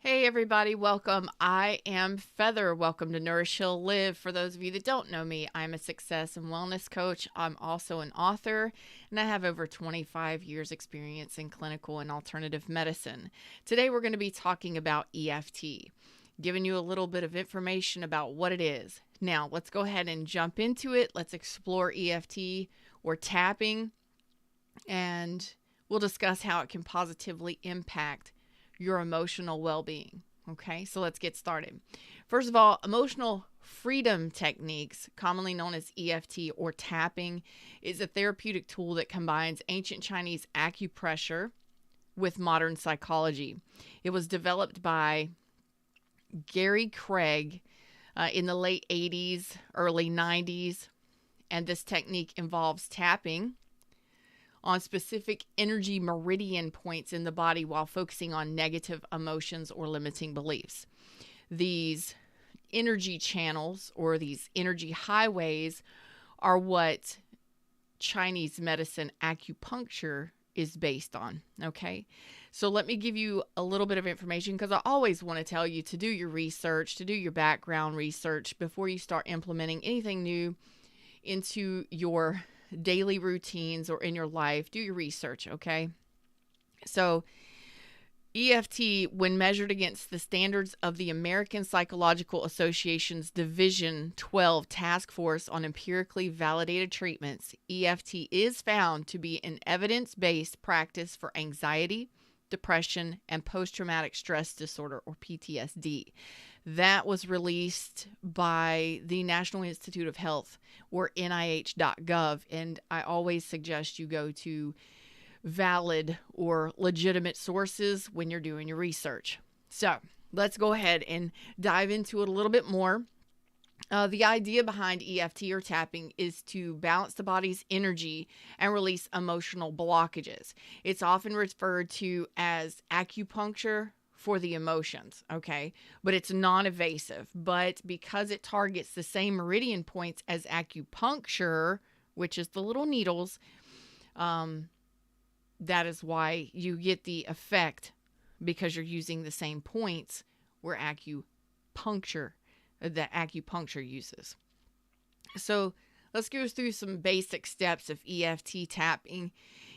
Hey everybody, welcome. I am Feather. Welcome to Nourish Heal Live. For those of you that don't know me, I'm a success and wellness coach. I'm also an author, and I have over 25 years experience in clinical and alternative medicine. Today we're going to be talking about EFT, giving you a little bit of information about what it is. Now, let's go ahead and jump into it. Let's explore EFT or tapping, and we'll discuss how it can positively impact your emotional well-being. Okay, so let's get started. First of all, emotional freedom techniques, commonly known as EFT or tapping, is a therapeutic tool that combines ancient Chinese acupressure with modern psychology. It was developed by Gary Craig in the late 80s, early 90s, and this technique involves tapping on specific energy meridian points in the body while focusing on negative emotions or limiting beliefs. These energy channels or these energy highways are what Chinese medicine acupuncture is based on. Okay, so let me give you a little bit of information because I always want to tell you to do your research, to do your background research before you start implementing anything new into your daily routines or in your life. Do your research, okay? So EFT, when measured against the standards of the American Psychological Association's Division 12 Task Force on Empirically Validated Treatments, EFT is found to be an evidence-based practice for anxiety, depression, and post-traumatic stress disorder, or PTSD. That was released by the National Institute of Health, or NIH.gov, and I always suggest you go to valid or legitimate sources when you're doing your research. So let's go ahead and dive into it a little bit more. The idea behind EFT or tapping is to balance the body's energy and release emotional blockages. It's often referred to as acupuncture for the emotions, okay? But it's non-invasive. But because it targets the same meridian points as acupuncture, which is the little needles, that is why you get the effect, because you're using the same points where acupuncture uses. So let's go through some basic steps of EFT tapping.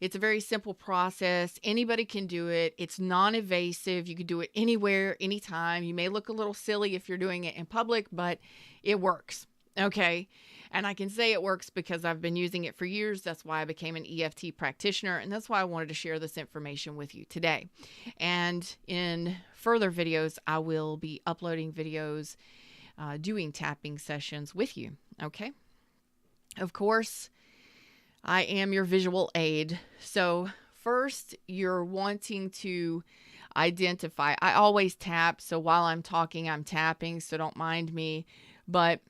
It's a very simple process. Anybody can do it. It's non-invasive. You can do it anywhere, anytime. You may look a little silly if you're doing it in public, but it works. Okay. And I can say it works because I've been using it for years. That's why I became an EFT practitioner. And that's why I wanted to share this information with you today. And in further videos, I will be uploading videos doing tapping sessions with you. Okay. Of course, I am your visual aid. So first, you're wanting to identify. I always tap. So while I'm talking, I'm tapping. So don't mind me. But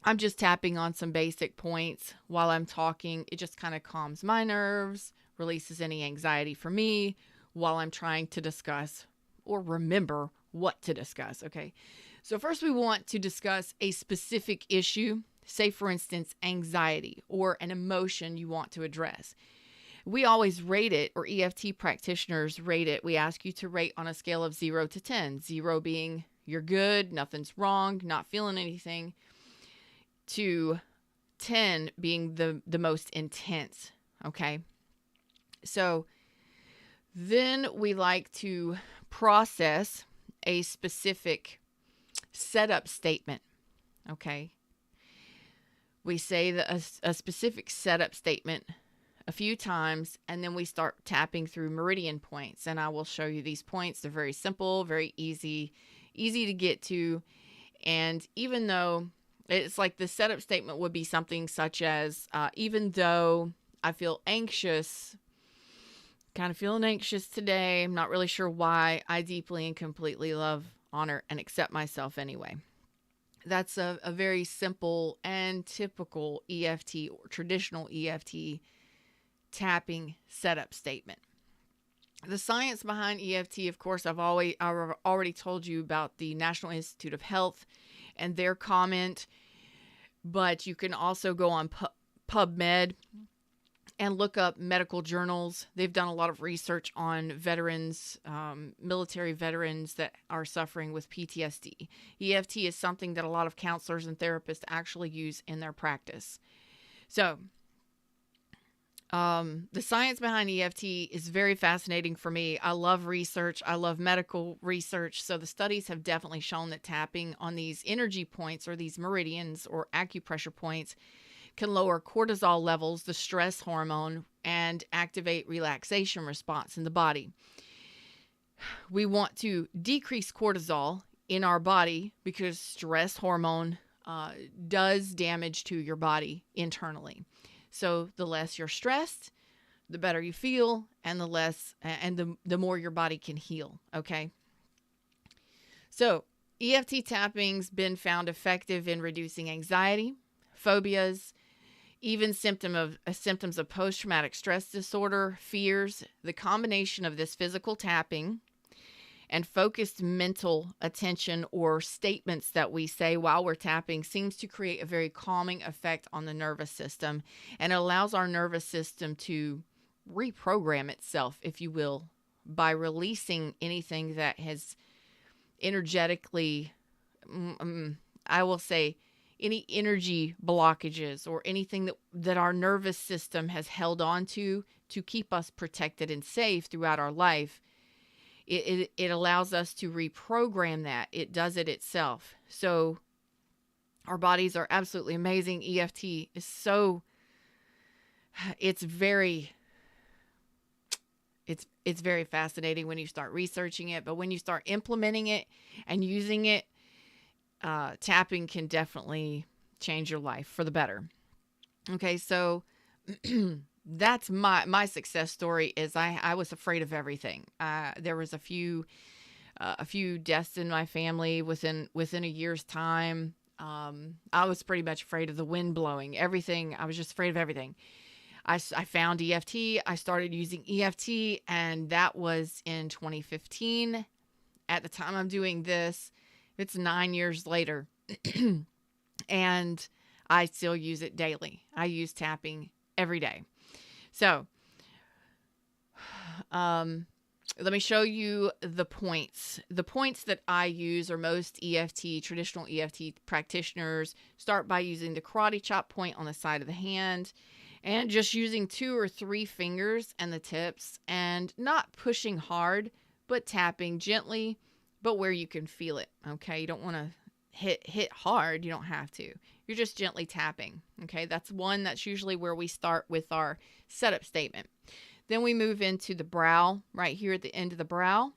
I'm just tapping on some basic points while I'm talking. It just kind of calms my nerves, releases any anxiety for me while I'm trying to discuss or remember what to discuss. Okay. So first we want to discuss a specific issue, say for instance, anxiety or an emotion you want to address. We always rate it, or EFT practitioners rate it. We ask you to rate on a scale of 0 to 10, 0 being you're good, nothing's wrong, not feeling anything, to 10 being the most intense. Okay. So then we like to process a specific setup statement. Okay. We say a specific setup statement a few times, and then we start tapping through meridian points. And I will show you these points. They're very simple, very easy to get to. And even though it's like the setup statement would be something such as, even though I feel anxious, kind of feeling anxious today, I'm not really sure why, I deeply and completely love, honor, and accept myself anyway. That's a very simple and typical EFT or traditional EFT tapping setup statement. The science behind EFT, of course, I've already told you about the National Institute of Health and their comment, but you can also go on PubMed and look up medical journals. They've done a lot of research on veterans, military veterans that are suffering with PTSD. EFT is something that a lot of counselors and therapists actually use in their practice. So, the science behind EFT is very fascinating for me. I love research. I love medical research. So the studies have definitely shown that tapping on these energy points or these meridians or acupressure points can lower cortisol levels, the stress hormone, and activate relaxation response in the body. We want to decrease cortisol in our body because stress hormone does damage to your body internally. So the less you're stressed, the better you feel, and the more your body can heal. Okay. So EFT tapping's been found effective in reducing anxiety, phobias, even symptoms of post-traumatic stress disorder, fears. The combination of this physical tapping and focused mental attention or statements that we say while we're tapping seems to create a very calming effect on the nervous system, and it allows our nervous system to reprogram itself, if you will, by releasing anything that has energetically, I will say, any energy blockages or anything that our nervous system has held on to keep us protected and safe throughout our life. It allows us to reprogram that. It does it itself. So our bodies are absolutely amazing. EFT is it's very fascinating when you start researching it, but when you start implementing it and using it, tapping can definitely change your life for the better. Okay, so that's my success story. Is I was afraid of everything. There was a few deaths in my family within a year's time. I was pretty much afraid of the wind blowing, everything. I was just afraid of everything. I found EFT. I started using EFT, and that was in 2015. At the time I'm doing this, it's 9 years later, and I still use it daily. I use tapping every day. So, let me show you the points. The points that I use, or most traditional EFT practitioners start by using the karate chop point on the side of the hand and just using 2 or 3 fingers and the tips, and not pushing hard, but tapping gently, but where you can feel it. Okay. You don't want to hit hard. You don't have to. You're just gently tapping. Okay. That's usually where we start with our setup statement. Then we move into the brow, right here at the end of the brow.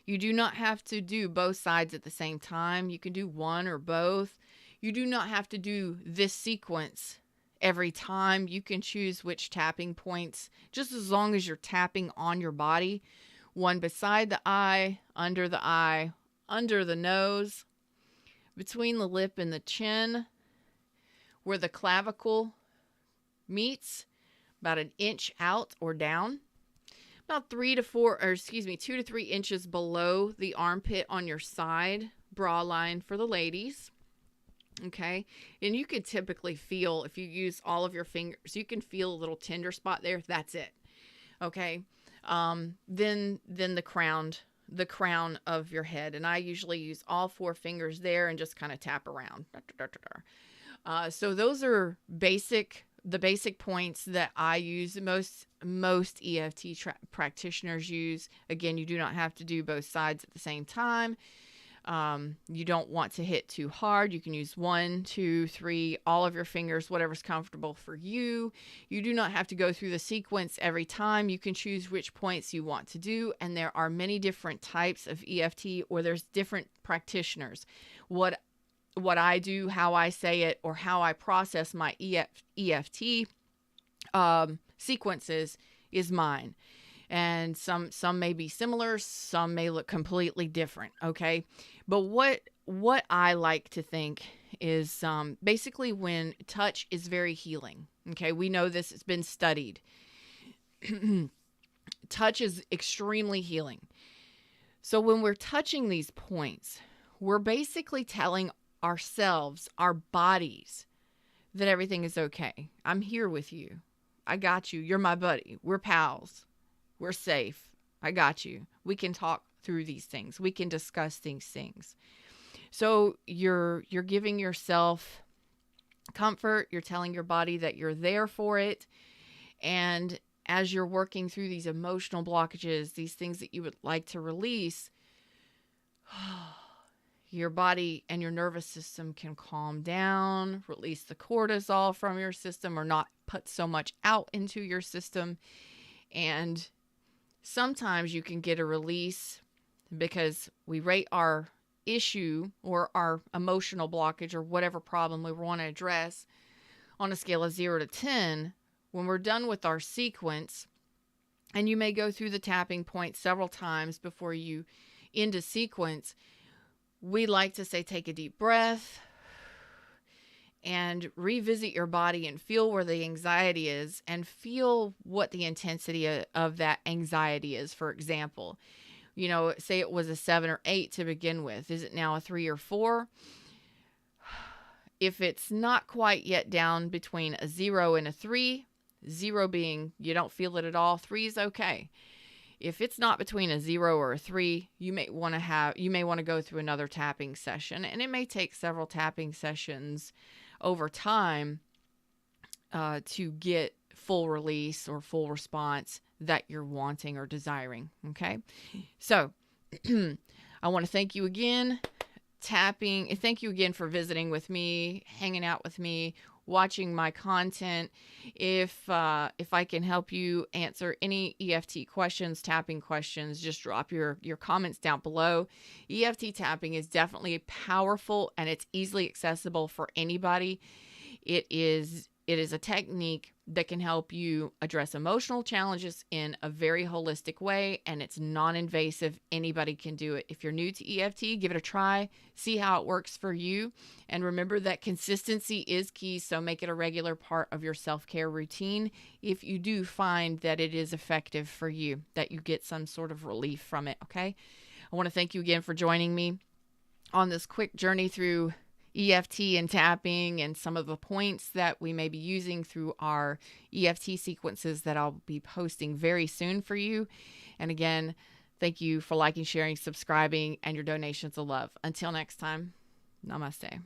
You do not have to do both sides at the same time. You can do one or both. You do not have to do this sequence every time. You can choose which tapping points, just as long as you're tapping on your body. One beside the eye, under the nose, between the lip and the chin, where the clavicle meets, about an inch out or down, about 2 to 3 inches below the armpit on your side, bra line for the ladies. Okay. And you can typically feel, if you use all of your fingers, you can feel a little tender spot there. That's it. Okay. Then the crown of your head. And I usually use all 4 fingers there and just kind of tap around. So those are the basic points that I use. Most EFT practitioners use. Again, you do not have to do both sides at the same time. You don't want to hit too hard. You can use 1, 2, 3, all of your fingers, whatever's comfortable for you. You do not have to go through the sequence every time. You can choose which points you want to do. And there are many different types of EFT, or there's different practitioners. What I do, how I say it, or how I process my EFT sequences is mine. And some may be similar, some may look completely different, okay? But what I like to think is basically when touch is very healing, okay? We know this has been studied. Touch is extremely healing. So when we're touching these points, we're basically telling ourselves, our bodies, that everything is okay. I'm here with you. I got you. You're my buddy. We're pals. We're safe. I got you. We can talk through these things. We can discuss these things. So you're giving yourself comfort. You're telling your body that you're there for it. And as you're working through these emotional blockages, these things that you would like to release, your body and your nervous system can calm down, release the cortisol from your system, or not put so much out into your system. And sometimes you can get a release because we rate our issue or our emotional blockage or whatever problem we want to address on a scale of 0 to 10. When we're done with our sequence, and you may go through the tapping point several times before you end a sequence, we like to say, take a deep breath and revisit your body and feel where the anxiety is and feel what the intensity of that anxiety is. For example, say it was a 7 or 8 to begin with. Is it now a 3 or 4? If it's not quite yet down between a 0 and a 3, 0 being you don't feel it at all, 3 is okay. If it's not between a 0 or a 3, you may want to go through another tapping session, and it may take several tapping sessions over time to get full release or full response that you're wanting or desiring. Okay, so I want to thank you again. Thank you again for visiting with me, hanging out with me, watching my content. If I can help you answer any EFT questions, tapping questions, just drop your comments down below. EFT tapping is definitely powerful and it's easily accessible for anybody. It is a technique that can help you address emotional challenges in a very holistic way, and it's non-invasive. Anybody can do it. If you're new to EFT, give it a try, see how it works for you, and remember that consistency is key, so make it a regular part of your self-care routine if you do find that it is effective for you, that you get some sort of relief from it, okay? I want to thank you again for joining me on this quick journey through EFT and tapping and some of the points that we may be using through our EFT sequences that I'll be posting very soon for you. And again, thank you for liking, sharing, subscribing, and your donations of love. Until next time, namaste.